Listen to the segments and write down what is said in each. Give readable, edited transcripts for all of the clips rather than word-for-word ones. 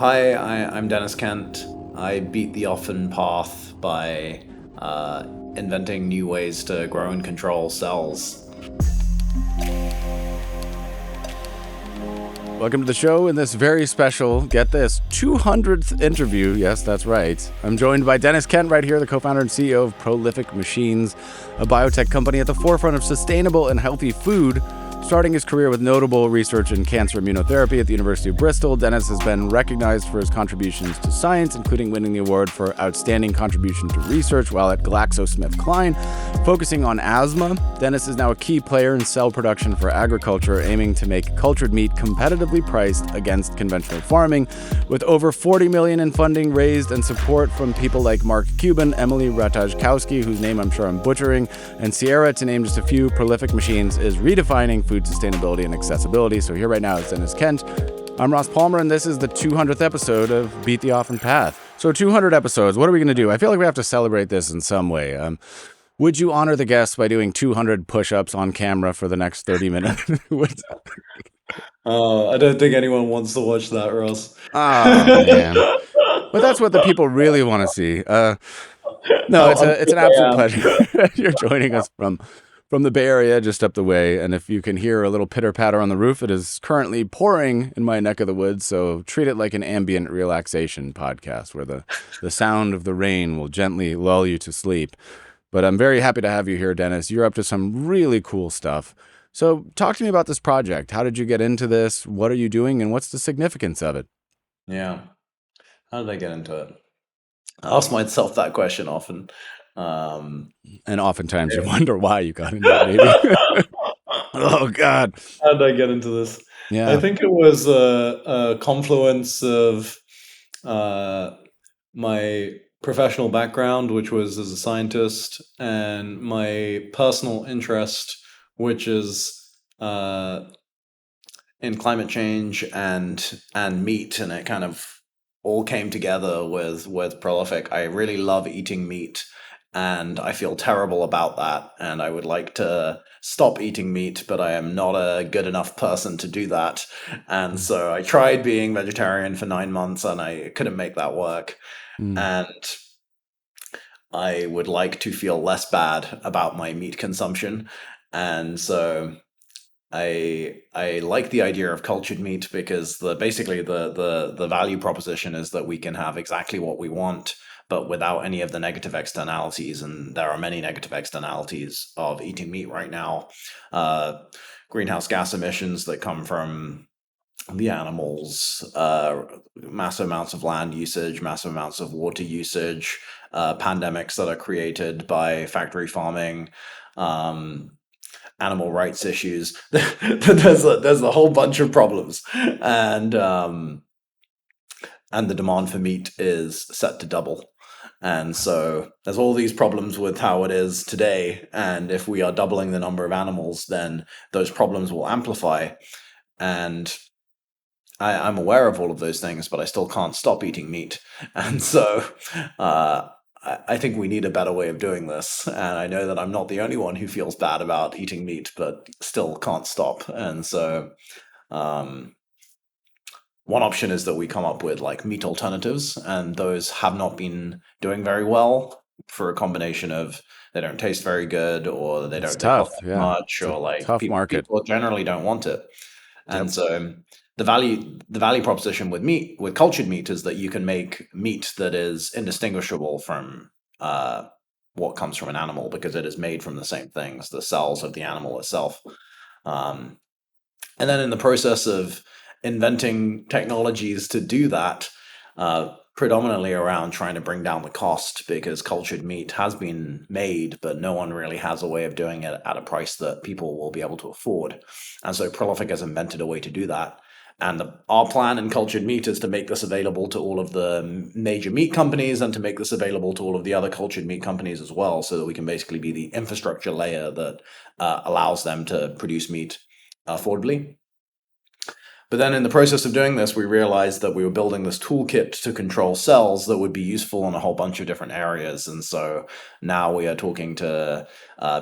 Hi, I'm Deniz Kent. I beat the often path by inventing new ways to grow and control cells. Welcome to the show in this very special, get this, 200th interview. Yes, that's right. I'm joined by Deniz Kent right here, the co-founder and CEO of Prolific Machines, a biotech company at the forefront of sustainable and healthy food. Starting his career with notable research in cancer immunotherapy at the University of Bristol, Deniz has been recognized for his contributions to science, including winning the award for Outstanding Contribution to Research while at GlaxoSmithKline. Focusing on asthma, Deniz is now a key player in cell production for agriculture, aiming to make cultured meat competitively priced against conventional farming. With over $40 million in funding raised and support from people like Mark Cuban, Emily Ratajkowski, whose name I'm sure I'm butchering, and Sierra, to name just a few, Prolific Machines is redefining food sustainability and accessibility. So here right now is Deniz Kent. I'm Ross Palmer, and this is the 200th episode of Beat the Often Path. So 200 episodes, what are we going to do? I feel like we have to celebrate this in some way. Would you honor the guests by doing 200 push-ups on camera for the next 30 minutes? I don't think anyone wants to watch that, Ross. Oh, man. But that's what the people really want to see. No, it's an absolute pleasure. You're joining us from the Bay Area, just up the way. And if you can hear a little pitter-patter on the roof, it is currently pouring in my neck of the woods. So treat it like an ambient relaxation podcast where the sound of the rain will gently lull you to sleep. But I'm very happy to have you here, Deniz. You're up to some really cool stuff. So talk to me about this project. How did you get into this? What are you doing? And what's the significance of it? Yeah. How did I get into it? I ask myself that question often. And oftentimes you wonder why you got into it, maybe. Oh, God. How did I get into this? Yeah. I think it was a confluence of my professional background, which was as a scientist, and my personal interest, which is in climate change and meat, and it kind of all came together with Prolific. I really love eating meat, and I feel terrible about that, and I would like to stop eating meat, but I am not a good enough person to do that. And so I tried being vegetarian for 9 months, and I couldn't make that work. And I would like to feel less bad about my meat consumption. And so I like the idea of cultured meat because basically the value proposition is that we can have exactly what we want, but without any of the negative externalities. And there are many negative externalities of eating meat right now. Greenhouse gas emissions that come from the animals, massive amounts of land usage, massive amounts of water usage, pandemics that are created by factory farming, animal rights issues. There's a whole bunch of problems, and the demand for meat is set to double. And so there's all these problems with how it is today, and if we are doubling the number of animals, then those problems will amplify. And I'm aware of all of those things, but I still can't stop eating meat. And so I think we need a better way of doing this. And I know that I'm not the only one who feels bad about eating meat, but still can't stop. And so one option is that we come up with like meat alternatives, and those have not been doing very well for a combination of they don't taste very good, or they don't cost much, or like people generally don't want it. And so the value proposition with meat, with cultured meat, is that you can make meat that is indistinguishable from what comes from an animal, because it is made from the same things, the cells of the animal itself. And then in the process of inventing technologies to do that, predominantly around trying to bring down the cost, because cultured meat has been made, but no one really has a way of doing it at a price that people will be able to afford. And so Prolific has invented a way to do that. And our plan in cultured meat is to make this available to all of the major meat companies, and to make this available to all of the other cultured meat companies as well, so that we can basically be the infrastructure layer that allows them to produce meat affordably. But then in the process of doing this, we realized that we were building this toolkit to control cells that would be useful in a whole bunch of different areas. And so now we are talking to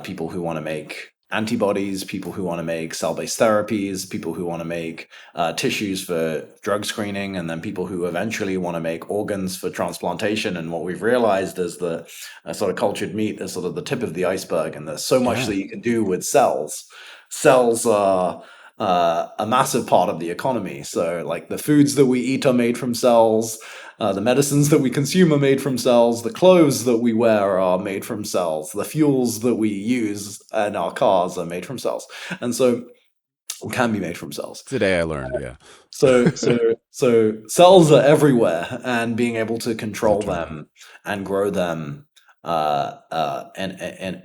people who want to make antibodies, people who want to make cell-based therapies, people who want to make tissues for drug screening, and then people who eventually want to make organs for transplantation. And what we've realized is that sort of cultured meat is sort of the tip of the iceberg, and there's so much Yeah. that you can do with cells. Cells are a massive part of the economy. So, like the foods that we eat are made from cells. The medicines that we consume are made from cells. The clothes that we wear are made from cells. The fuels that we use in our cars are made from cells, and so can be made from cells. Today I learned, yeah. So cells are everywhere, and being able to control That's right. them and grow them and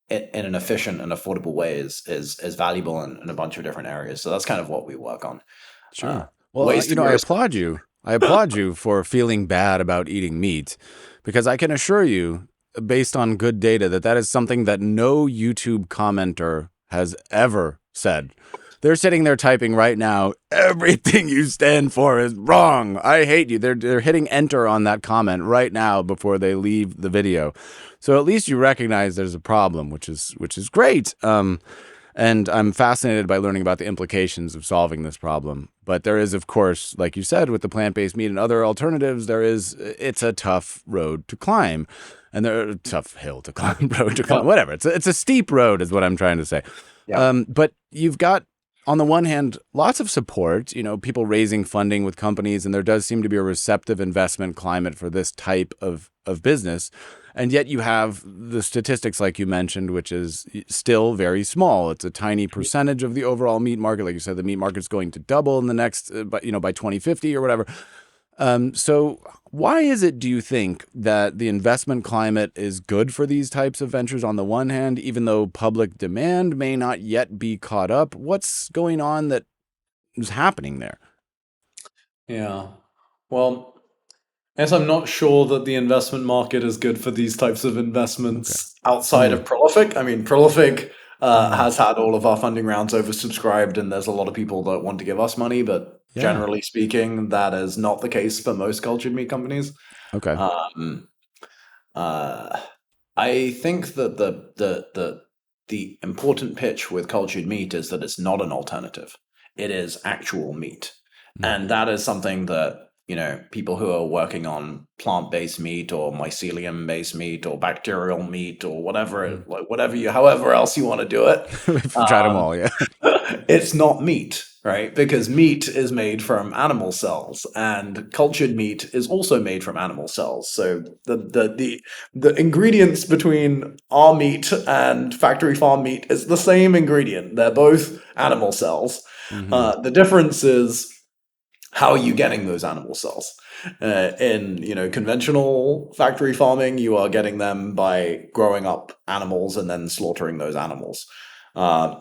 in an efficient and affordable way is valuable in a bunch of different areas. So that's kind of what we work on. Sure. Well, Ways to I grow. applaud you. I applaud you for feeling bad about eating meat, because I can assure you, based on good data, that is something that no YouTube commenter has ever said. They're sitting there typing right now, everything you stand for is wrong. I hate you. They're hitting enter on that comment right now before they leave the video. So at least you recognize there's a problem, which is great. And I'm fascinated by learning about the implications of solving this problem. But there is, of course, like you said, with the plant-based meat and other alternatives, it's a tough road to climb. And there tough hill to climb, road to climb, whatever. It's a steep road is what I'm trying to say. Yeah. But you've got, on the one hand, lots of support, people raising funding with companies, and there does seem to be a receptive investment climate for this type of business. And yet you have the statistics, like you mentioned, which is still very small. It's a tiny percentage of the overall meat market. Like you said, the meat market's going to double in the next, by 2050 or whatever. So why is it, do you think, that the investment climate is good for these types of ventures on the one hand, even though public demand may not yet be caught up? What's going on that is happening there? Yeah. Well, I guess I'm not sure that the investment market is good for these types of investments outside of Prolific. I mean, Prolific has had all of our funding rounds oversubscribed, and there's a lot of people that want to give us money, but Yeah. generally speaking, that is not the case for most cultured meat companies. Okay. I think that the important pitch with cultured meat is that it's not an alternative. It is actual meat. And that is something that, people who are working on plant-based meat or mycelium-based meat or bacterial meat or whatever, however else you want to do it. We've tried them all, yeah. It's not meat, right? Because meat is made from animal cells, and cultured meat is also made from animal cells. So the ingredients between our meat and factory farm meat is the same ingredient. They're both animal cells. The difference is, how are you getting those animal cells? In conventional factory farming, you are getting them by growing up animals and then slaughtering those animals.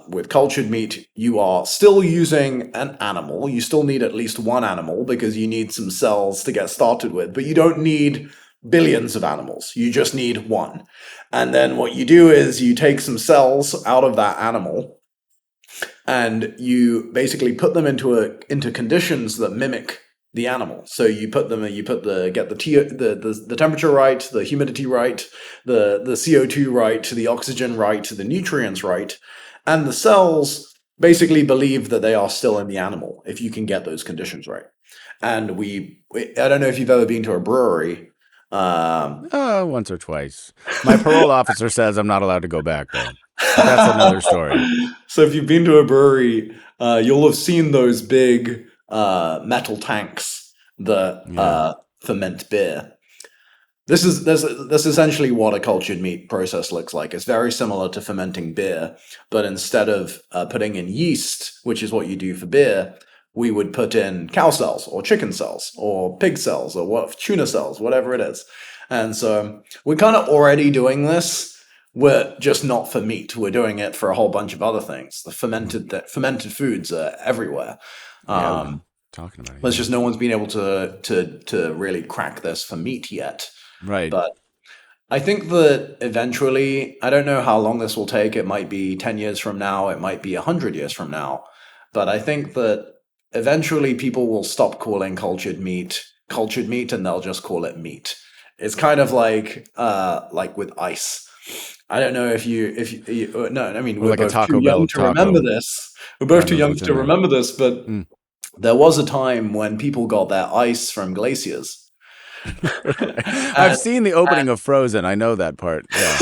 With cultured meat, you are still using an animal. You still need at least one animal because you need some cells to get started with, but you don't need billions of animals. You just need one. And then what you do is you take some cells out of that animal, and you basically put them into conditions that mimic the animal. So you get the temperature right, the humidity right, the CO2 right, the oxygen right, the nutrients right, and the cells basically believe that they are still in the animal if you can get those conditions right. And I don't know if you've ever been to a brewery. Once or twice. My parole officer says I'm not allowed to go back, though. That's another story. So if you've been to a brewery, you'll have seen those big metal tanks that ferment beer. This is essentially what a cultured meat process looks like. It's very similar to fermenting beer, but instead of putting in yeast, which is what you do for beer, we would put in cow cells or chicken cells or pig cells or tuna cells, whatever it is. And so we're kind of already doing this. We're just not for meat. We're doing it for a whole bunch of other things. The fermented foods are everywhere. Talking about it. There's just no one's been able to really crack this for meat yet. Right. But I think that eventually, I don't know how long this will take. It might be 10 years from now. It might be 100 years from now. But I think that eventually people will stop calling cultured meat, and they'll just call it meat. It's kind of like with ice. I don't know if you no, I mean, Or we're like a both too Taco young Bell to remember taco. this. We're both God too knows young what's in to there. remember this, but Mm. there was a time when people got their ice from glaciers. I've And seen the opening of Frozen. I know that part. Yeah.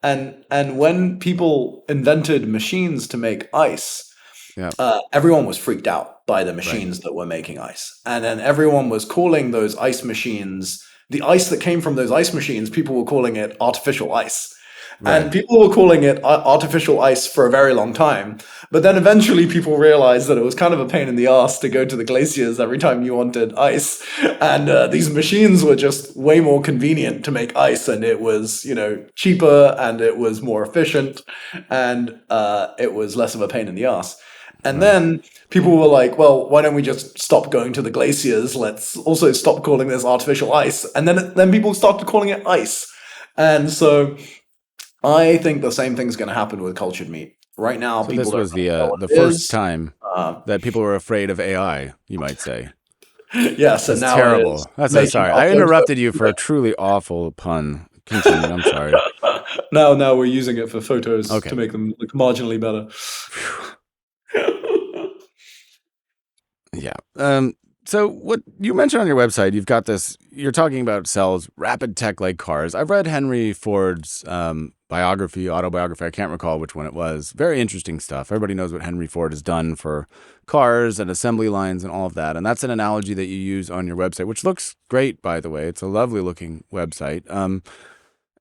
and when people invented machines to make ice, Yeah. everyone was freaked out by the Right. machines that were making ice. And then everyone was calling those ice machines, the ice that came from those ice machines, people were calling it artificial ice. Right. And people were calling it artificial ice for a very long time. But then eventually people realized that it was kind of a pain in the ass to go to the glaciers every time you wanted ice. And these machines were just way more convenient to make ice. And it was, cheaper and it was more efficient and it was less of a pain in the ass. And Right. then people were like, well, why don't we just stop going to the glaciers? Let's also stop calling this artificial ice. And then people started calling it ice. And so I think the same thing's going to happen with cultured meat. Right now, So people this don't was really know what the it first is. time Uh, that people were afraid of AI, you might say. yes, and That's now it is terrible. That's making sorry. I upload interrupted you for a photos. truly awful pun. Continue. I'm sorry. Now we're using it for photos Okay. to make them look marginally better. Yeah. So what you mentioned on your website, you've got this. You're talking about cells, rapid tech like cars. I've read Henry Ford's autobiography. I can't recall which one it was. Very interesting stuff. Everybody knows what Henry Ford has done for cars and assembly lines and all of that. And that's an analogy that you use on your website, which looks great, by the way. It's a lovely looking website.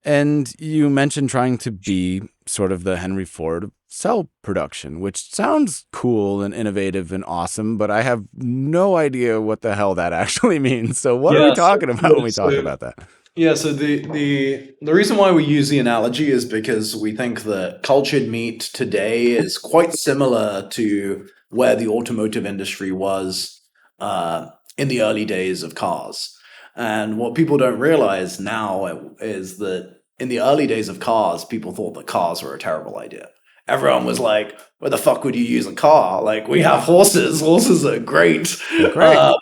And you mentioned trying to be sort of the Henry Ford of cell production, which sounds cool and innovative and awesome, but I have no idea what the hell that actually means. So what are we Yeah, so, talking about yeah, when we talk so about that? Yeah, so the reason why we use the analogy is because we think that cultured meat today is quite similar to where the automotive industry was in the early days of cars. And what people don't realize now is that in the early days of cars, people thought that cars were a terrible idea. Everyone was like, "Where the fuck would you use a car? Like, we have horses. Horses are great." They're great. Uh,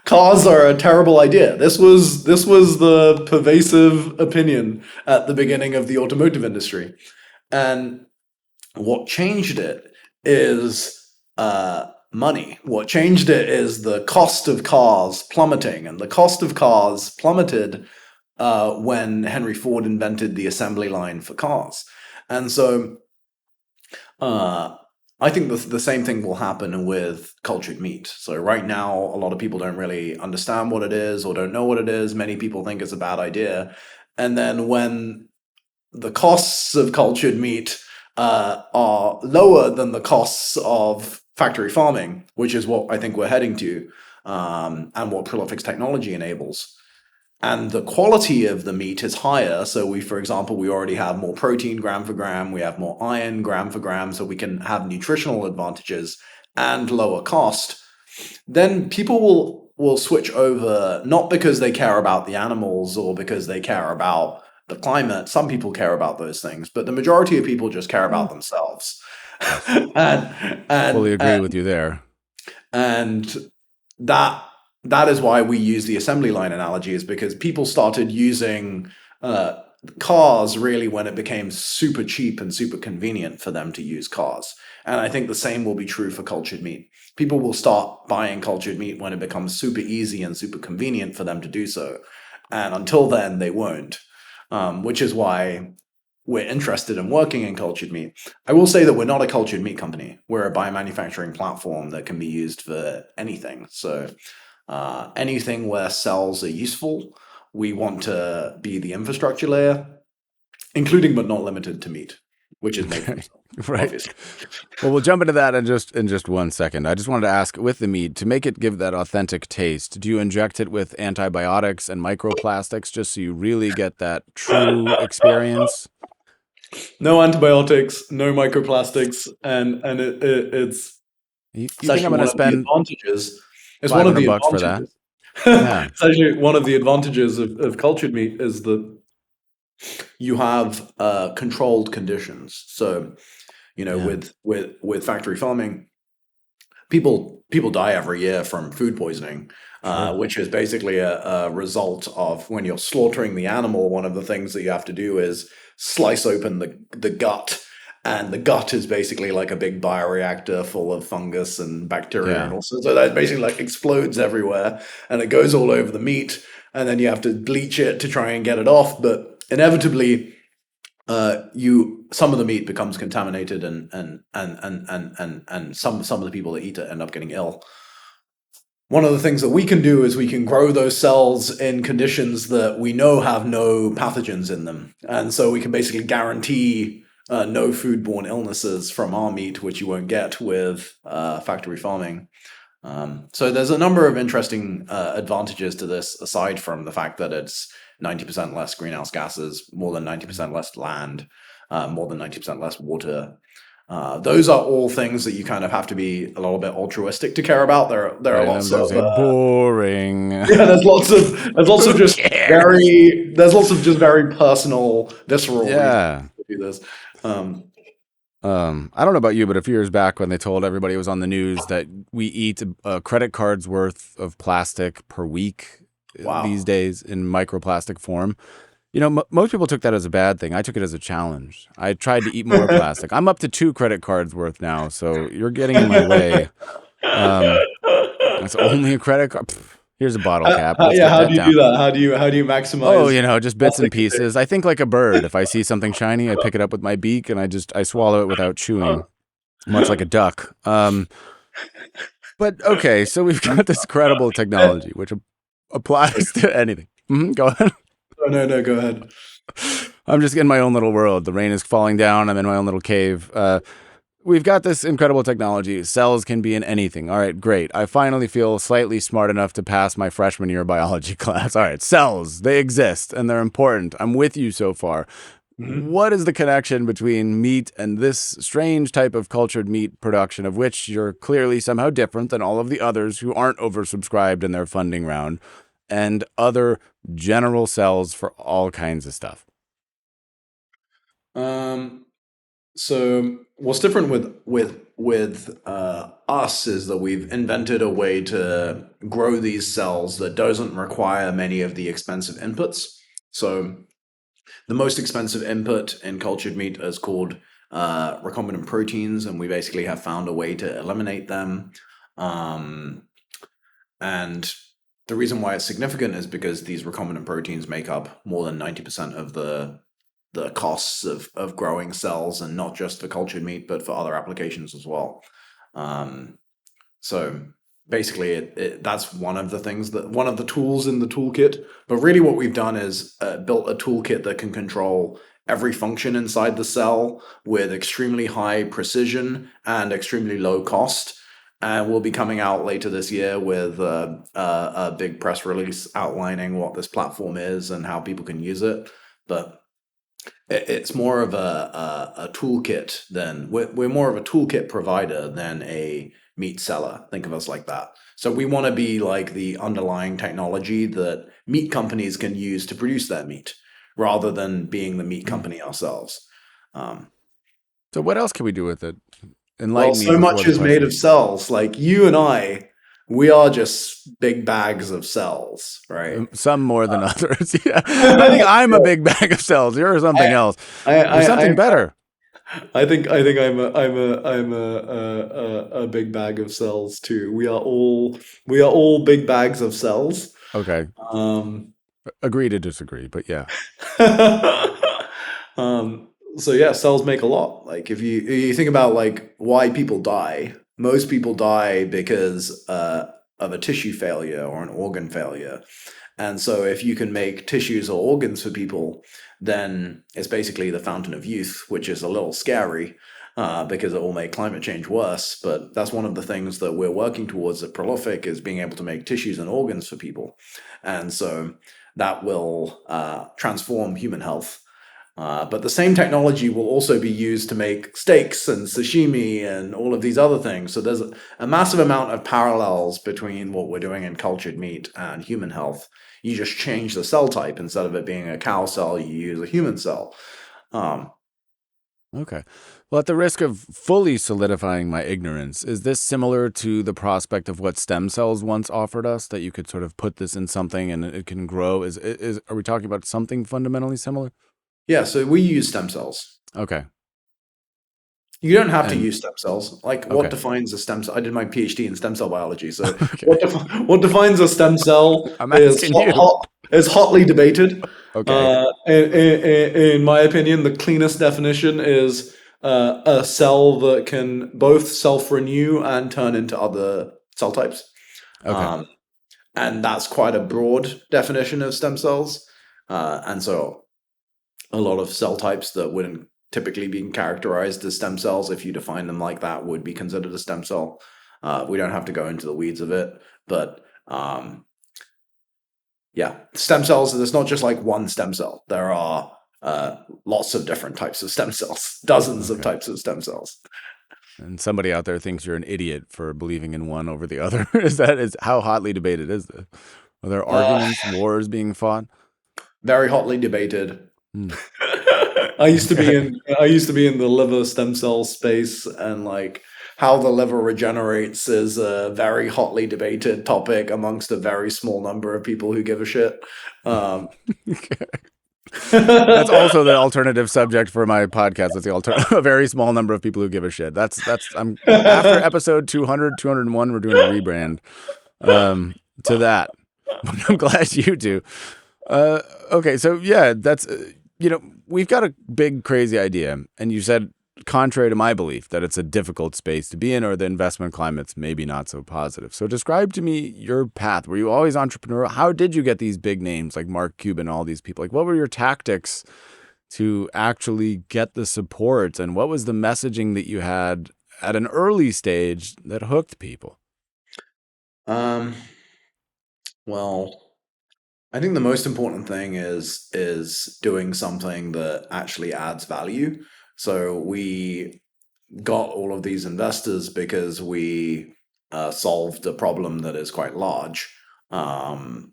Cars are a terrible idea. This was the pervasive opinion at the beginning of the automotive industry, and what changed it is money. What changed it is the cost of cars plummeting, and the cost of cars plummeted when Henry Ford invented the assembly line for cars, and so uh, I think the same thing will happen with cultured meat. So right now, a lot of people don't really understand what it is or don't know what it is. Many people think it's a bad idea. And then when the costs of cultured meat are lower than the costs of factory farming, which is what I think we're heading to, and what Prolifix technology enables, and the quality of the meat is higher. So for example, we already have more protein gram for gram, we have more iron gram for gram, so we can have nutritional advantages and lower cost. Then people will switch over, not because they care about the animals or because they care about the climate. Some people care about those things, but the majority of people just care Mm, about themselves. yes. and Fully and agree with you there. and that that is why we use the assembly line analogy, is because people started using uh, cars really when it became super cheap and super convenient for them to use cars. And I think the same will be true for cultured meat. People will start buying cultured meat when it becomes super easy and super convenient for them to do so. And until then, they won't, which is why we're interested in working in cultured meat. I will say that we're not a cultured meat company. We're a biomanufacturing platform that can be used for anything. So anything where cells are useful, we want to be the infrastructure layer, including but not limited to meat, which is made from Okay. cells, Right. obviously. Well, we'll jump into that in just 1 second. I just wanted to ask, with the meat, to make it give that authentic taste, do you inject it with antibiotics and microplastics just so you really get that true experience? No antibiotics, no microplastics, and You it's think I'm actually going to one of the spend advantages. It's one of the 500 bucks for that? advantages. Yeah. It's actually one of the advantages of cultured meat is that you have controlled conditions. So, Yeah. with factory farming, people die every year from food poisoning. Sure. which is basically a result of when you're slaughtering the animal. One of the things that you have to do is slice open the gut. And the gut is basically like a big bioreactor full of fungus and bacteria and Yeah. all sorts. So that basically like explodes everywhere and it goes all over the meat. And then you have to bleach it to try and get it off. But inevitably, some of the meat becomes contaminated, and some of the people that eat it end up getting ill. One of the things that we can do is we can grow those cells in conditions that we know have no pathogens in them. And so we can basically guarantee no foodborne illnesses from our meat, which you won't get with factory farming. So there's a number of interesting advantages to this, aside from the fact that it's 90% less greenhouse gases, more than 90% less land, more than 90% less water. Those are all things that you kind of have to be a little bit altruistic to care about. There are Right. I'm lots going to of say boring. yeah, there's lots of just very personal, visceral reasons Yeah. to do this. I don't know about you, but a few years back when they told everybody it was on the news that we eat a credit card's worth of plastic per week these Wow. days in microplastic form. You know, most people took that as a bad thing. I took it as a challenge. I tried to eat more plastic. I'm up to 2 credit cards worth now, so you're getting in my way. That's only a credit card. Pff, here's a bottle cap. Let's Yeah, get how do that you do down. that? How do you Oh, maximize you know, just bits and plastic intake? pieces. I think like a bird. If I see something shiny, I pick it up with my beak and I swallow it without chewing, much like a duck. But okay, so we've got this credible technology which applies to anything. Go ahead. Oh, no, go ahead. I'm just in my own little world. The rain is falling down. I'm in my own little cave. We've got this incredible technology. Cells can be in anything. All right, great. I finally feel slightly smart enough to pass my freshman year biology class. All right, cells, they exist and they're important. I'm with you so far. Mhm. What is the connection between meat and this strange type of cultured meat production, of which you're clearly somehow different than all of the others who aren't oversubscribed in their funding round, and other general cells for all kinds of stuff? Um, so what's different with us is that we've invented a way to grow these cells that doesn't require many of the expensive inputs. So the most expensive input in cultured meat is called recombinant proteins, and we basically have found a way to eliminate them. Um, and the reason why it's significant is because these recombinant proteins make up more than 90% of the costs of growing cells, and not just for cultured meat, but for other applications as well. Um, so basically, that's one of the things one of the tools in the toolkit. But really, what we've done is built a toolkit that can control every function inside the cell with extremely high precision and extremely low cost. And we'll be coming out later this year with a big press release outlining what this platform is and how people can use it. But it's more of a toolkit than we're more of a toolkit provider than a meat seller. Think of us like that. So we want to be like the underlying technology that meat companies can use to produce their meat, rather than being the meat company ourselves. Um, So what else can we do with it? well, Enlighten me so before much the is made of question. cells. Like you and I, we are just big bags of cells, right? Some more than others. Yeah. I think I'm a big bag of cells. You're something I, else. There's I, something better. I think I'm a big bag of cells too. We are all big bags of cells. Okay. Um, Agree to disagree, but yeah. so yeah, cells make a lot. Like if you think about like why people die, most people die because of a tissue failure or an organ failure. And so if you can make tissues or organs for people, then it's basically the fountain of youth, which is a little scary because it will make climate change worse. But that's one of the things that we're working towards at Prolific, is being able to make tissues and organs for people. And so that will transform human health. But the same technology will also be used to make steaks and sashimi and all of these other things. So there's a massive amount of parallels between what we're doing in cultured meat and human health. You just change the cell type. Instead of it being a cow cell, you use a human cell. Um, Okay. Well, at the risk of fully solidifying my ignorance, is this similar to the prospect of what stem cells once offered us, that you could sort of put this in something and it can grow? Are we talking about something fundamentally similar? Yeah, so we use stem cells. Okay. You don't have to And use stem cells. Like, what okay. defines a stem cell? I did my PhD in stem cell biology. So, Okay. what defines a stem cell I'm asking you. is hotly debated. Okay. In my opinion, the cleanest definition is a cell that can both self-renew and turn into other cell types. Okay. Um, and that's quite a broad definition of stem cells. And so a lot of cell types that wouldn't typically be characterized as stem cells, if you define them like that, would be considered a stem cell. We don't have to go into the weeds of it, but yeah, stem cells, there's not just like one stem cell. There are lots of different types of stem cells, dozens of Okay. types of stem cells. And somebody out there thinks you're an idiot for believing in one over the other. Is how hotly debated is this? Are there arguments, wars being fought? Very hotly debated. Hmm. I used to be Okay. in the liver stem cell space, and like how the liver regenerates is a very hotly debated topic amongst a very small number of people who give a shit. Um, Okay. That's also the alternative subject for my podcast. That's a very small number of people who give a shit. I'm after episode 200, 201, we're doing a rebrand to that. But I'm glad you do. Okay, so yeah, that's we've got a big crazy idea, and you said, contrary to my belief, that it's a difficult space to be in, or the investment climate's maybe not so positive. So describe to me your path. Were you always entrepreneurial? How did you get these big names like Mark Cuban, all these people? Like, what were your tactics to actually get the support, and what was the messaging that you had at an early stage that hooked people? well, I think the most important thing is doing something that actually adds value. So we got all of these investors because we solved a problem that is quite large, and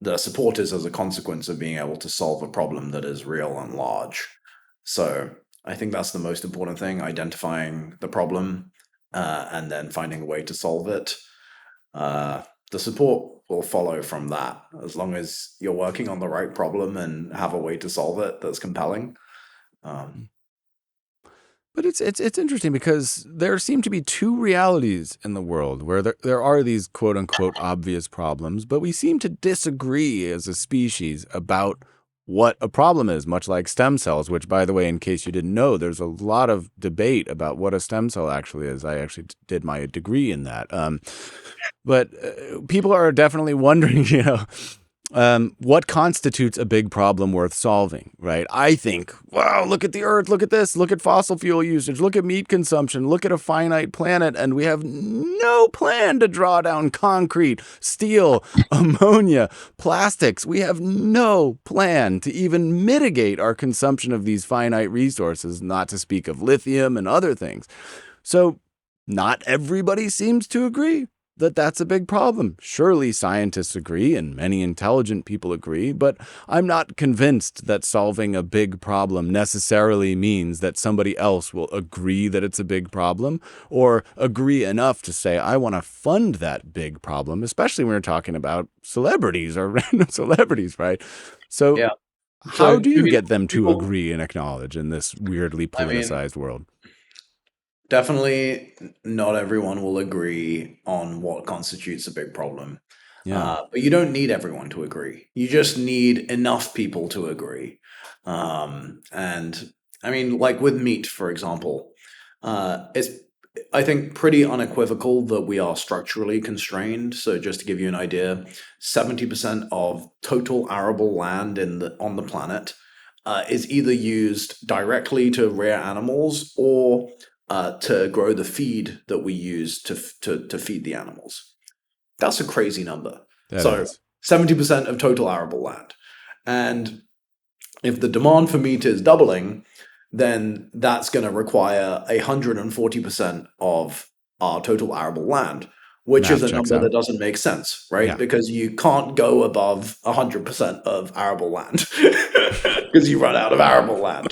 the support is as a consequence of being able to solve a problem that is real and large. So I think that's the most important thing: identifying the problem and then finding a way to solve it. The support will follow from that, as long as you're working on the right problem and have a way to solve it that's compelling. Um, But it's interesting because there seem to be two realities in the world where there are these quote unquote obvious problems, but we seem to disagree as a species about what a problem is, much like stem cells, which, by the way, in case you didn't know, there's a lot of debate about what a stem cell actually is. I actually did my degree in that. But people are definitely wondering, what constitutes a big problem worth solving, right? I think, wow, look at the Earth, look at this, look at fossil fuel usage, look at meat consumption, look at a finite planet, and we have no plan to draw down concrete, steel, ammonia, plastics. We have no plan to even mitigate our consumption of these finite resources, not to speak of lithium and other things. So not everybody seems to agree that that's a big problem. Surely scientists agree, and many intelligent people agree, but I'm not convinced that solving a big problem necessarily means that somebody else will agree that it's a big problem, or agree enough to say, I want to fund that big problem, especially when we're talking about celebrities or random celebrities, right? So yeah. how So do I you mean, get them to people. agree and acknowledge in this weirdly I mean, politicized world? definitely not everyone will agree on what constitutes a big problem. Yeah. But you don't need everyone to agree. You just need enough people to agree. And I mean, like with meat, for example, it's, I think, pretty unequivocal that we are structurally constrained. So just to give you an idea, 70% of total arable land on the planet is either used directly to rear animals or to grow the feed that we use to feed the animals. That's a crazy number. That So is. 70% of total arable land. And if the demand for meat is doubling, then that's going to require 140% of our total arable land, which is Math a checks number out. that doesn't make sense, right? Yeah. Because you can't go above 100% of arable land. because you run out of arable land.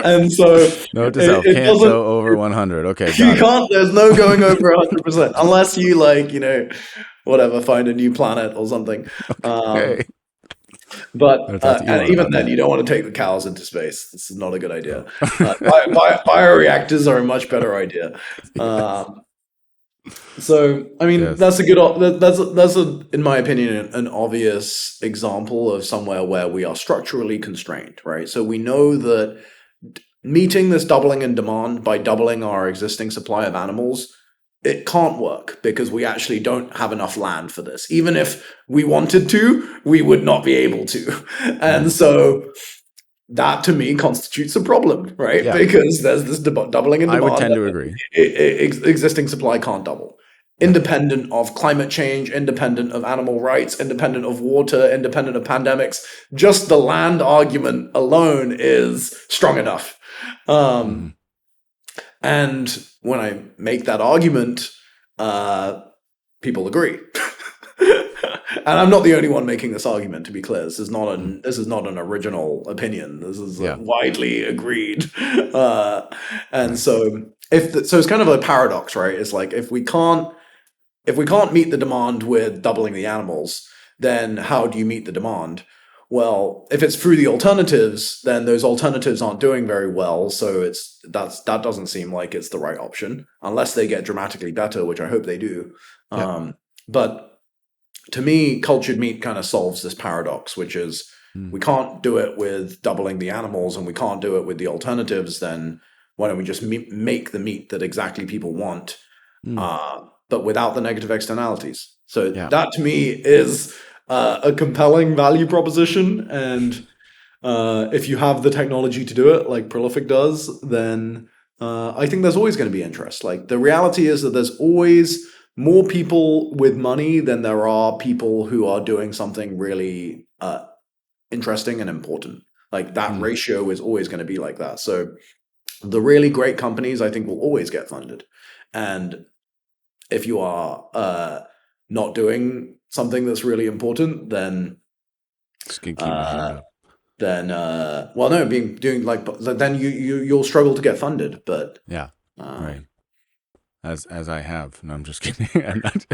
And so Note to self: it can't doesn't. go over 100. Okay, You got it. can't. There's no going over 100% unless you like, whatever, find a new planet or something. Okay, But I'll talk to and Elon even about then, that. you don't want to take the cows into space. This is not a good idea. No. Bioreactors are a much better idea. Yes. So, I mean, Yes. that's a good. In my opinion, an obvious example of somewhere where we are structurally constrained, right? So we know that meeting this doubling in demand by doubling our existing supply of animals, it can't work because we actually don't have enough land for this. Even if we wanted to, we would not be able to. And Mm. so that to me constitutes a problem, right? Yeah, Because there's this doubling in I would demand tend that to agree. existing supply can't double. Yeah. Independent of climate change, independent of animal rights, independent of water, independent of pandemics, just the land argument alone is strong enough. Hmm. And when I make that argument, people agree. And I'm not the only one making this argument. To be clear, Mm. this is not an original opinion. This is Yeah. widely agreed. Uh, and Right. so so it's kind of a paradox, right? It's like if we can't meet the demand with doubling the animals, then how do you meet the demand? Well, if it's through the alternatives, then those alternatives aren't doing very well. So that doesn't seem like it's the right option unless they get dramatically better, which I hope they do. Yeah. But to me, cultured meat kind of solves this paradox, which is Mm. we can't do it with doubling the animals and we can't do it with the alternatives. Then why don't we just make the meat that exactly people want, Mm. but without the negative externalities? So Yeah. that to me is a compelling value proposition. And if you have the technology to do it, like Prolific does, then I think there's always going to be interest. Like the reality is that there's always more people with money than there are people who are doing something really interesting and important. Like that Mm. ratio is always going to be like that. So the really great companies, I think, will always get funded. And if you are not doing something that's really important, then Just gonna keep your hand uh, up. well, no, being doing like then you'll struggle to get funded. But Yeah. Right. um, As I have. No, I'm just kidding. I'm not.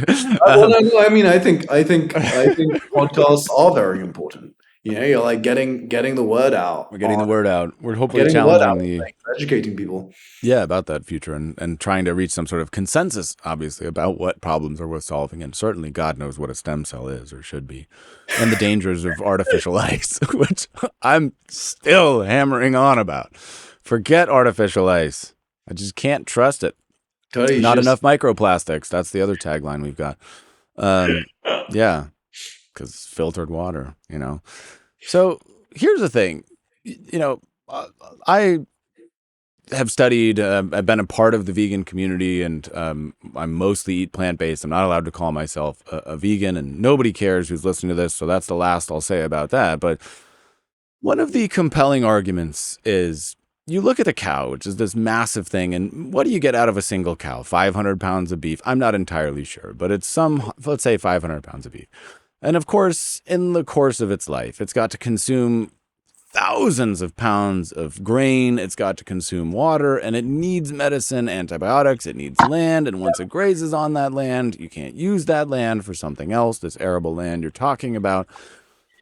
well, no, I mean, I think podcasts are very important. You're like getting the word out We're getting the on word out. We're hopefully getting the word challenging out, the educating people. yeah about that future and trying to reach some sort of consensus, obviously, about what problems are worth solving. And certainly, God knows what a stem cell is or should be, and the dangers of artificial ice, which I'm still hammering on about. Forget artificial ice. I just can't trust it. Totally, Not just enough microplastics. That's the other tagline we've got. Yeah, because filtered water, So here's the thing, I have studied, I've been a part of the vegan community, and I mostly eat plant-based. I'm not allowed to call myself a vegan, and nobody cares who's listening to this, so that's the last I'll say about that. But one of the compelling arguments is you look at a cow, which is this massive thing, and what do you get out of a single cow? 500 pounds of beef? I'm not entirely sure, but it's let's say 500 pounds of beef. And of course, in the course of its life, it's got to consume thousands of pounds of grain. It's got to consume water, and it needs medicine, antibiotics. It needs land. And once it grazes on that land, you can't use that land for something else, this arable land you're talking about.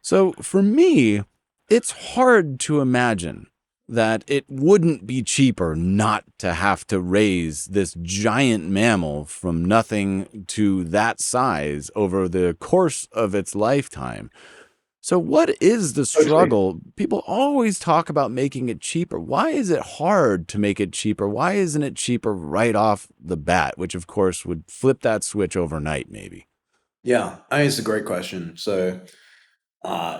So for me, it's hard to imagine that it wouldn't be cheaper not to have to raise this giant mammal from nothing to that size over the course of its lifetime. So what is the totally. struggle? People always talk about making it cheaper. Why is it hard to make it cheaper? Why isn't it cheaper right off the bat, which of course would flip that switch overnight, maybe? Yeah, I think it's a great question. So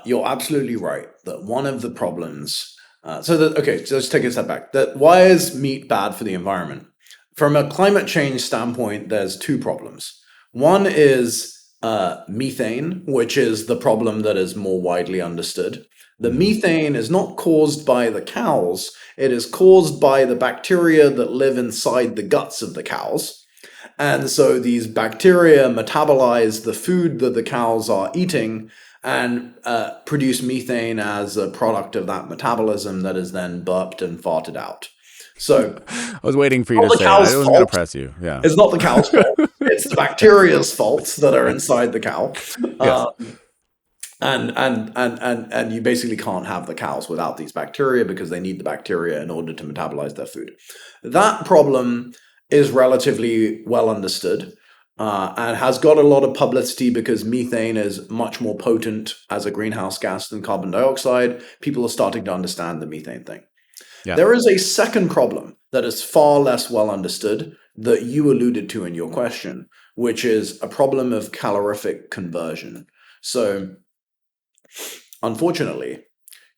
you're absolutely right that one of the problems. Okay, so let's take a step back. That why is meat bad for the environment? From a climate change standpoint, there's two problems. One is methane, which is the problem that is more widely understood. The Mm-hmm. methane is not caused by the cows, it is caused by the bacteria that live inside the guts of the cows. And so these bacteria metabolize the food that the cows are eating, and produce methane as a product of that metabolism that is then burped and farted out. So I was waiting for you not to the say it. I cow's wasn't going to fault. press you. Yeah. It's not the cow's fault. It's the bacteria's fault that are inside the cow. Yes. And you basically can't have the cows without these bacteria because they need the bacteria in order to metabolize their food. That problem is relatively well understood and has got a lot of publicity because methane is much more potent as a greenhouse gas than carbon dioxide. People are starting to understand the methane thing. Yeah. There is a second problem that is far less well understood that you alluded to in your question, which is a problem of calorific conversion. So, unfortunately,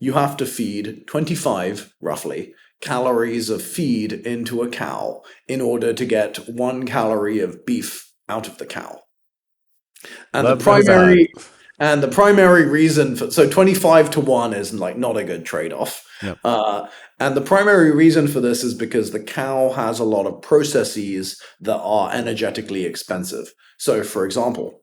you have to feed 25, roughly, calories of feed into a cow in order to get 1 calorie of beef out of the cow. And Love knows that. the primary reason for 25 to 1 is like not a good trade-off. Yep. And the primary reason for this is because the cow has a lot of processes that are energetically expensive. So, for example,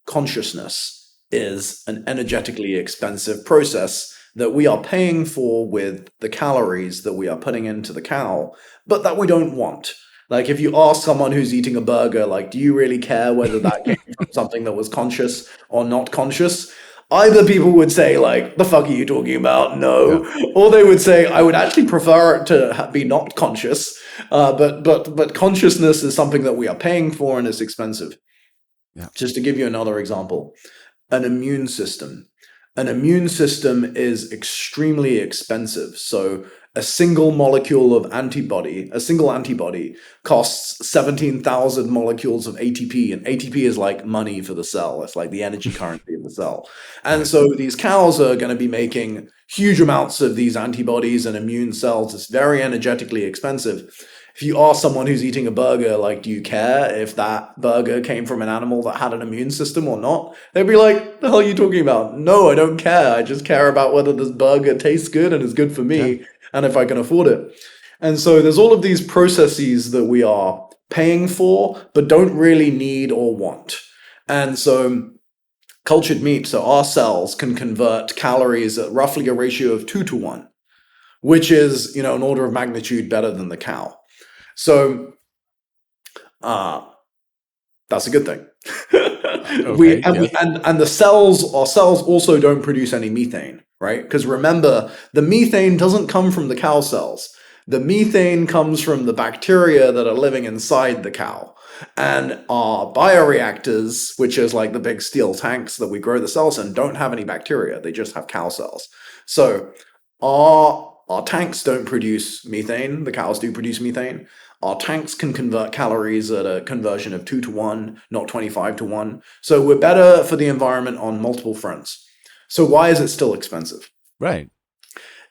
consciousness is an energetically expensive process that we are paying for with the calories that we are putting into the cow, but that we don't want. Like if you ask someone who's eating a burger, like, do you really care whether that came from something that was conscious or not conscious? Either people would say, like, the fuck are you talking about? No. Yeah. Or they would say, I would actually prefer it to be not conscious. But consciousness is something that we are paying for and is expensive. Yeah. Just to give you another example, an immune system. An immune system is extremely expensive. So a single molecule of antibody, a single antibody costs 17,000 molecules of ATP, and ATP is like money for the cell. It's like the energy currency of the cell. And so these cows are going to be making huge amounts of these antibodies and immune cells. It's very energetically expensive. If you ask someone who's eating a burger, like, do you care if that burger came from an animal that had an immune system or not? They'd be like, the hell are you talking about? No, I don't care. I just care about whether this burger tastes good and is good for me and if I can afford it. And so there's all of these processes that we are paying for, but don't really need or want. And so cultured meat, so our cells can convert calories at roughly a ratio of 2 to 1, which is, an order of magnitude better than the cow. So that's a good thing. And the cells, our cells also don't produce any methane, right? Because remember, the methane doesn't come from the cow cells. The methane comes from the bacteria that are living inside the cow. And our bioreactors, which is like the big steel tanks that we grow the cells in, don't have any bacteria. They just have cow cells. So our tanks don't produce methane. The cows do produce methane. Our tanks can convert calories at a conversion of 2 to 1, not 25 to 1. So we're better for the environment on multiple fronts. So why is it still expensive? Right.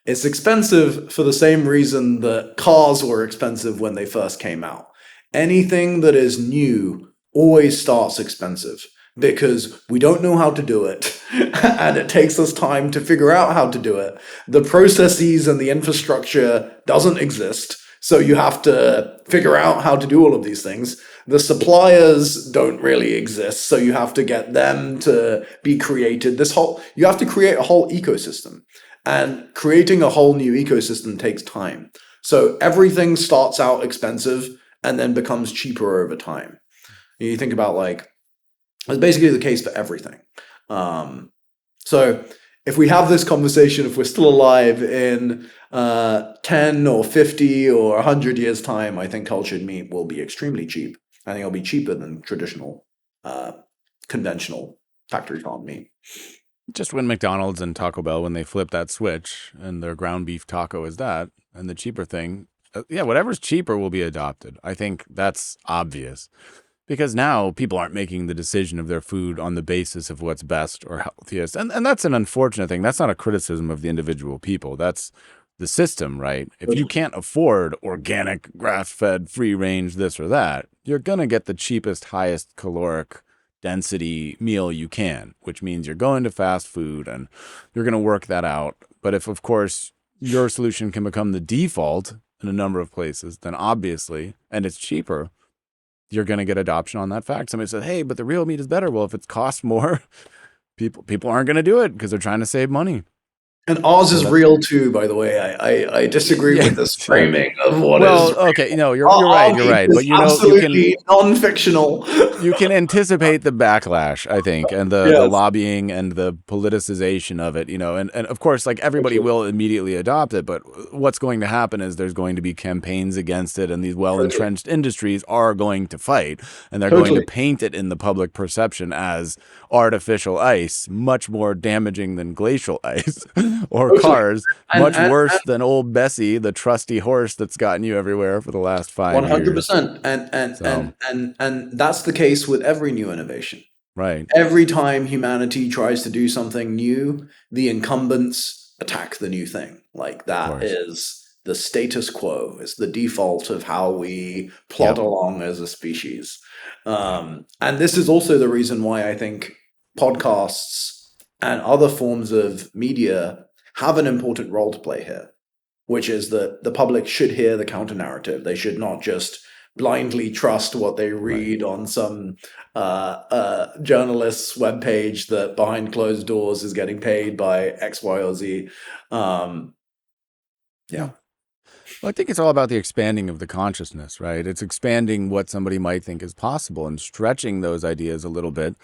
It's expensive for the same reason that cars were expensive when they first came out. Anything that is new always starts expensive because we don't know how to do it and it takes us time to figure out how to do it. The processes and the infrastructure doesn't exist. So you have to figure out how to do all of these things. The suppliers don't really exist, so you have to get them to be created. You have to create a whole ecosystem. And creating a whole new ecosystem takes time. So everything starts out expensive and then becomes cheaper over time. You think about it's basically the case for everything. So if we have this conversation, if we're still alive in 10 or 50 or 100 years' time, I think cultured meat will be extremely cheap. I think it'll be cheaper than traditional, conventional factory farm meat. Just when McDonald's and Taco Bell, when they flip that switch and their ground beef taco is that, and the cheaper thing, whatever's cheaper will be adopted. I think that's obvious. Because now people aren't making the decision of their food on the basis of what's best or healthiest. And that's an unfortunate thing. That's not a criticism of the individual people. That's the system, right? If you can't afford organic, grass-fed, free-range this or that, you're going to get the cheapest, highest caloric density meal you can, which means you're going to fast food and you're going to work that out. But if, of course, your solution can become the default in a number of places, then obviously, and it's cheaper, you're going to get adoption on that fact. Somebody says, hey, but the real meat is better. Well, if it costs more, people aren't going to do it because they're trying to save money. And ours So is that's real too, by the way. I disagree yeah. with this framing of what is Well, real. okay, no, you're Our right, you're meat right. But is absolutely non-fictional. you can anticipate the backlash, I think, and the Yes, lobbying and the politicization of it, and of course, like everybody totally, will immediately adopt it, but what's going to happen is there's going to be campaigns against it, and these totally, well-entrenched industries are going to fight, and they're going to totally, paint it in the public perception as artificial ice, much more damaging than glacial ice, or totally. cars, And much worse than old Bessie, the trusty horse that's gotten you everywhere for the last 5 years. 100%. So, And that's the case with every new innovation. right, Every time humanity tries to do something new, the incumbents attack the new thing. Like of that course. is the status quo. It's the default of how we plod Yep. along as a species. Yeah. And this is also the reason why I think podcasts and other forms of media have an important role to play here, which is that the public should hear the counter narrative. They should not just blindly trust what they Right. read on some journalist's webpage that behind closed doors is getting paid by X, Y, or Z. Um, yeah, Well, I think it's all about the expanding of the consciousness, right? It's expanding what somebody might think is possible and stretching those ideas a little bit.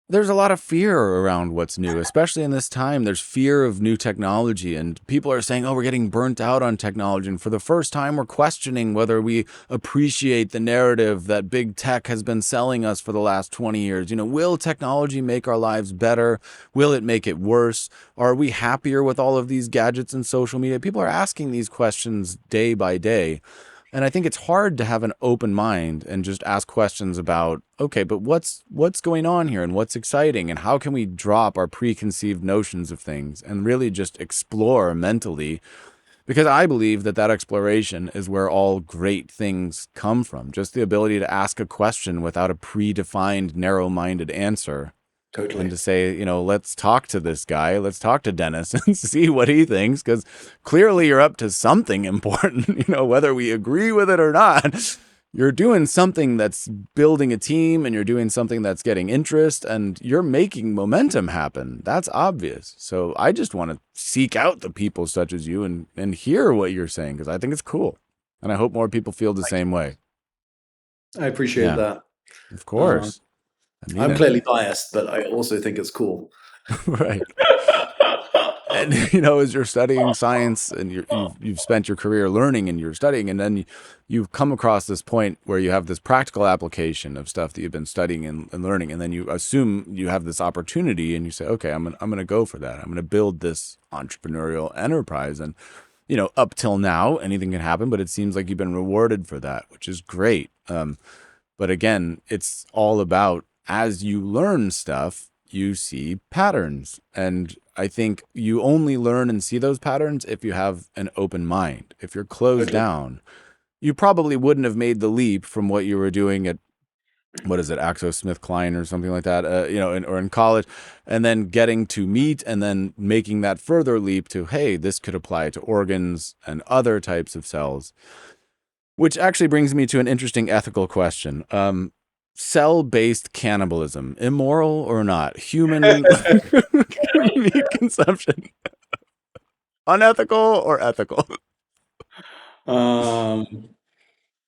There's a lot of fear around what's new, especially in this time. There's fear of new technology, and people are saying, oh, we're getting burnt out on technology. And for the first time, we're questioning whether we appreciate the narrative that big tech has been selling us for the last 20 years. Will technology make our lives better? Will it make it worse? Are we happier with all of these gadgets and social media? People are asking these questions day by day. And I think it's hard to have an open mind and just ask questions about, okay, but what's going on here and what's exciting and how can we drop our preconceived notions of things and really just explore mentally? Because I believe that exploration is where all great things come from. Just the ability to ask a question without a predefined, narrow-minded answer and totally. to say, let's talk to this guy, let's talk to Dennis and see what he thinks, because clearly you're up to something important, whether we agree with it or not. You're doing something that's building a team and you're doing something that's getting interest and you're making momentum happen. That's obvious. So I just want to seek out the people such as you and hear what you're saying because I think it's cool. And I hope more people feel the same way. I appreciate Yeah, that. of course. I mean I'm it. clearly biased, but I also think it's cool. Right. And as you're studying science and you've spent your career learning and you're studying, and then you've come across this point where you have this practical application of stuff that you've been studying and learning, and then you assume you have this opportunity, and you say, okay, I'm gonna go for that. I'm gonna build this entrepreneurial enterprise, and up till now, anything can happen, but it seems like you've been rewarded for that, which is great. But again, it's all about as you learn stuff, you see patterns. And I think you only learn and see those patterns if you have an open mind. If you're closed Totally. down, you probably wouldn't have made the leap from what you were doing at, what is it, Axo-Smith-Klein or something like that, or in college, and then getting to meat and then making that further leap to, hey, this could apply to organs and other types of cells. Which actually brings me to an interesting ethical question. Cell-based cannibalism, immoral or not? Human meat consumption, unethical or ethical? um,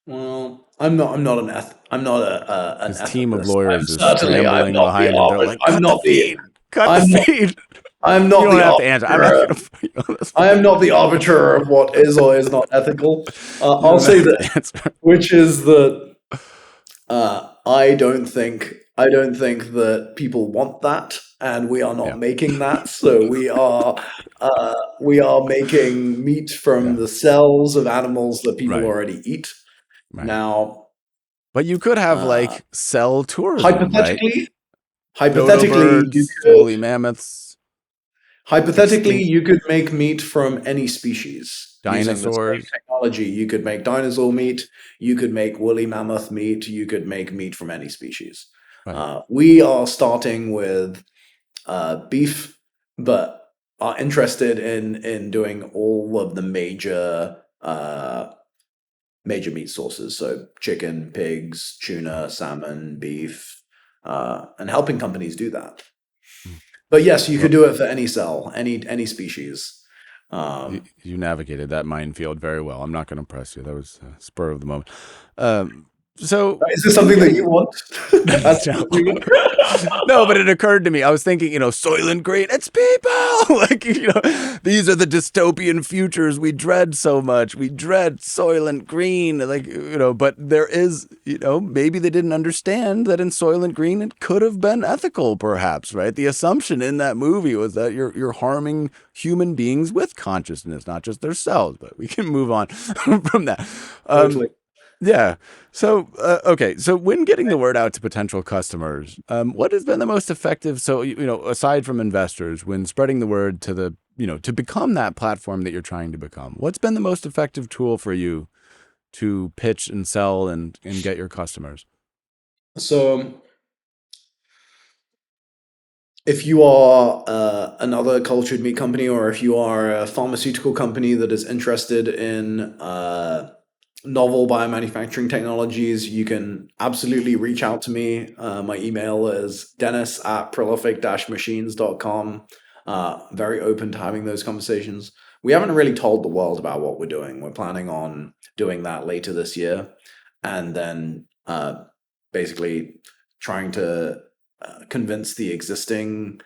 well, I'm not an His team of ethicist. lawyers is scrambling I'm not the behind him. They're like, I'm cut the not the feed, cut the I'm not feed. I'm You not don't the have to answer. I'm not arbiter. going to fight you on this I one. am not the arbiter of what is or is not ethical. You I'll don't say have this, to answer. which is that I don't think that people want that, and we are not Yeah, making that. So we are making meat from yeah, the cells of animals that people right, already eat. right. Now, But you could have uh, like cell tourism, right? hypothetically, Dodo hypothetically, you birds, could woolly mammoths, hypothetically extinct you could make meat from any species using the same dinosaurs. technology. You could make dinosaur meat. You could make woolly mammoth meat. You could make meat from any species. Right. We are starting with beef, but are interested in doing all of the major meat sources. So chicken, pigs, tuna, salmon, beef, and helping companies do that. But yes, you could Well, do it for any cell, any species. you navigated that minefield very well. I'm not going to press you. That was spur of the moment. Um, so Is this when something that you getting want as a no. consumer? No, but it occurred to me. I was thinking, Soylent Green, it's people. Like, these are the dystopian futures we dread so much. We dread Soylent Green. Like, but there is, maybe they didn't understand that in Soylent Green it could have been ethical, perhaps, right? The assumption in that movie was that you're harming human beings with consciousness, not just their cells. But we can move on from that. Um, Totally. yeah. So, okay. So, when getting the word out to potential customers, what has been the most effective? So, aside from investors, when spreading the word to to become that platform that you're trying to become, what's been the most effective tool for you to pitch and sell and get your customers? So, if you are another cultured meat company, or if you are a pharmaceutical company that is interested in novel biomanufacturing technologies, you can absolutely reach out to me. My email is dennis@prolific-machines.com. Very open to having those conversations. We haven't really told the world about what we're doing. We're planning on doing that later this year, and then basically trying to convince the existing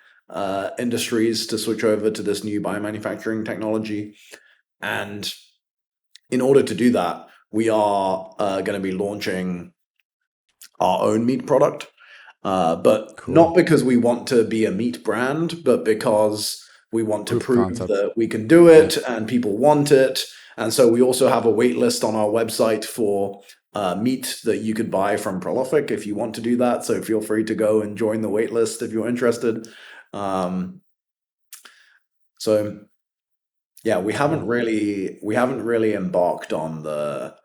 industries to switch over to this new biomanufacturing technology. And in order to do that, we are going to be launching our own meat product, but Cool. not because we want to be a meat brand, but because we want to Proof of prove concept. that we can do Yeah. it and people want it. And so we also have a wait list on our website for meat that you could buy from Prolific if you want to do that. So feel free to go and join the wait list if you're interested. Um, so yeah, Cool. we haven't really embarked on the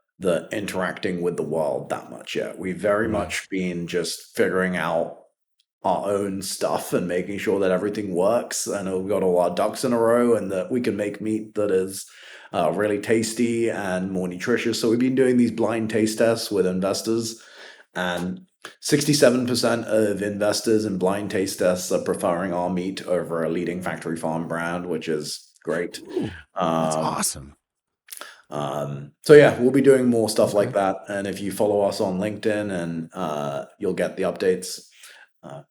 interacting with the world that much yet. We've very Right. much been just figuring out our own stuff and making sure that everything works and we've got all our ducks in a row and that we can make meat that is really tasty and more nutritious. So we've been doing these blind taste tests with investors, and 67% of investors in blind taste tests are preferring our meat over a leading factory farm brand, which is great. Ooh, that's Um, awesome. so yeah, we'll be doing more stuff like Okay. that. And if you follow us on LinkedIn, and you'll get the updates. Uh,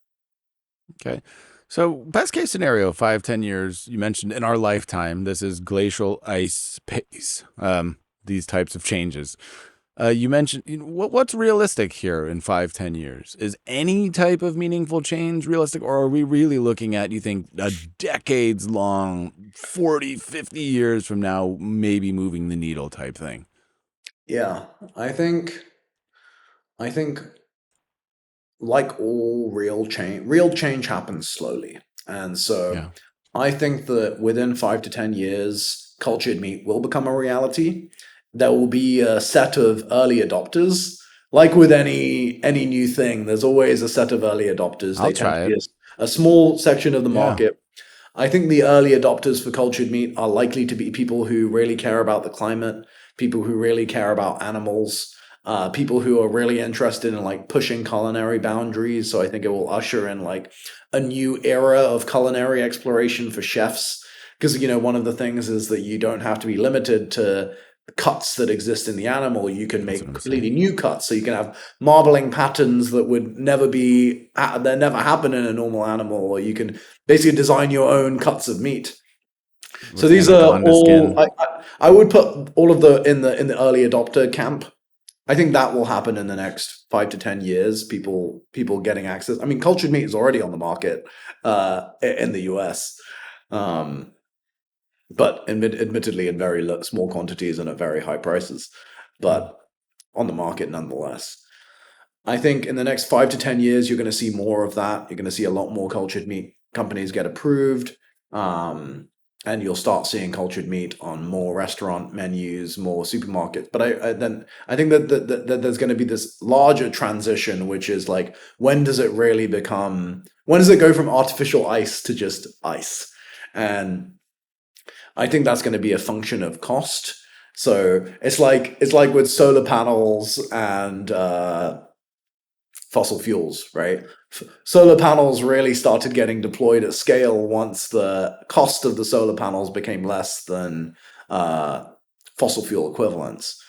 Okay. So, best case scenario, 5, 10 years, you mentioned in our lifetime, this is glacial ice pace, these types of changes. You mentioned what's realistic here in 5, 10 years? Is any type of meaningful change realistic, or are we really looking at, you think, a decades long, 40, 50 years from now, maybe moving the needle type thing? yeah, I think I think like all real change happens slowly. And so Yeah. I think that within 5 to 10 years, cultured meat will become a reality. There will be a set of early adopters. Like with any new thing, there's always a set of early adopters. I'll They tend try to be it. a small section of the Yeah. market. I think the early adopters for cultured meat are likely to be people who really care about the climate, people who really care about animals, people who are really interested in like pushing culinary boundaries. So I think it will usher in like a new era of culinary exploration for chefs. Because one of the things is that you don't have to be limited to cuts that exist in the animal. You can That's what make I'm completely saying. new cuts. So you can have marbling patterns that would never be that never happen in a normal animal, or you can basically design your own cuts of meat. So With these are anaconda all skin. I would put all of the in the early adopter camp. I think that will happen in the next 5 to 10 years. People getting access. I mean, cultured meat is already on the market in the US, um, but admittedly in very small quantities and at very high prices, Mm. but on the market nonetheless. I think in the next 5 to 10 years, you're going to see more of that. You're going to see a lot more cultured meat companies get approved. Um, and you'll start seeing cultured meat on more restaurant menus, more supermarkets. But I think that there's going to be this larger transition, which is like, when does it really become? When does it go from artificial ice to just ice? And I think that's going to be a function of cost. So it's like with solar panels and fossil fuels, right? solar panels really started getting deployed at scale once the cost of the solar panels became less than fossil fuel equivalents.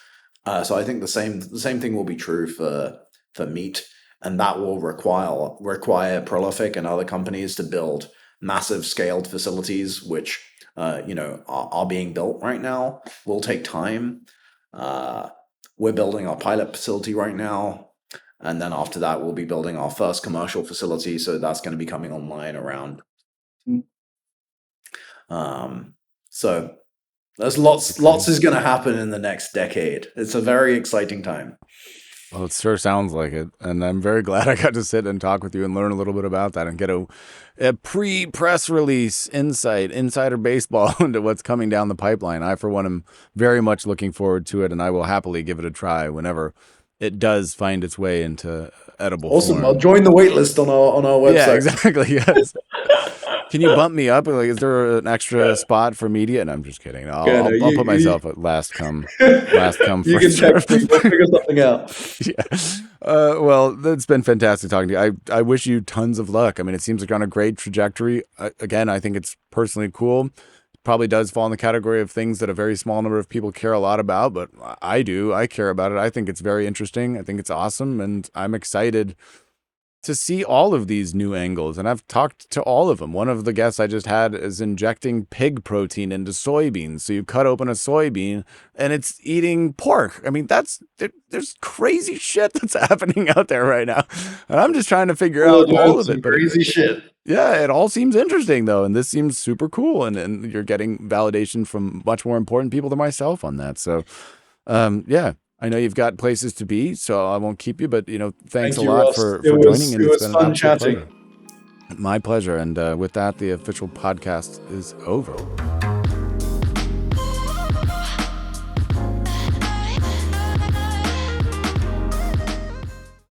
So I think the same thing will be true for meat, and that will require Prolific and other companies to build massive scaled facilities, which are being built right now. Will take time. Uh, we're building our pilot facility right now, and then after that, we'll be building our first commercial facility. So that's going to be coming online around. So there's lots is going to happen in the next decade. It's a very exciting time. Well, it sure sounds like it. And I'm very glad I got to sit and talk with you and learn a little bit about that and get a pre-press release insider baseball into what's coming down the pipeline. I, for one, am very much looking forward to it, and I will happily give it a try whenever it does find its way into edible Awesome. form. I'll join the waitlist on our website. Yeah, exactly. Yes. Can you bump me up? Like, is there an extra spot for media? And I'm just kidding. I'll put myself at last come You first can serve. we'll figure something out. Yeah. Well, it's been fantastic talking to you. I wish you tons of luck. I mean, it seems like you're on a great trajectory. Again, I think it's personally cool. Probably does fall in the category of things that a very small number of people care a lot about, but I do. I care about it. I think it's very interesting. I think it's awesome, and I'm excited to see all of these new angles. And I've talked to all of them. One of the guests I just had is injecting pig protein into soybeans. So you cut open a soybean and it's eating pork. I mean, there's crazy shit that's happening out there right now. And I'm just trying to figure out all of it. But crazy shit. Yeah, it all seems interesting though. And this seems super cool. And you're getting validation from much more important people than myself on that. So, yeah. I know you've got places to be, so I won't keep you, but, thanks a lot for joining. And it was fun chatting. My pleasure. And with that, the official podcast is over.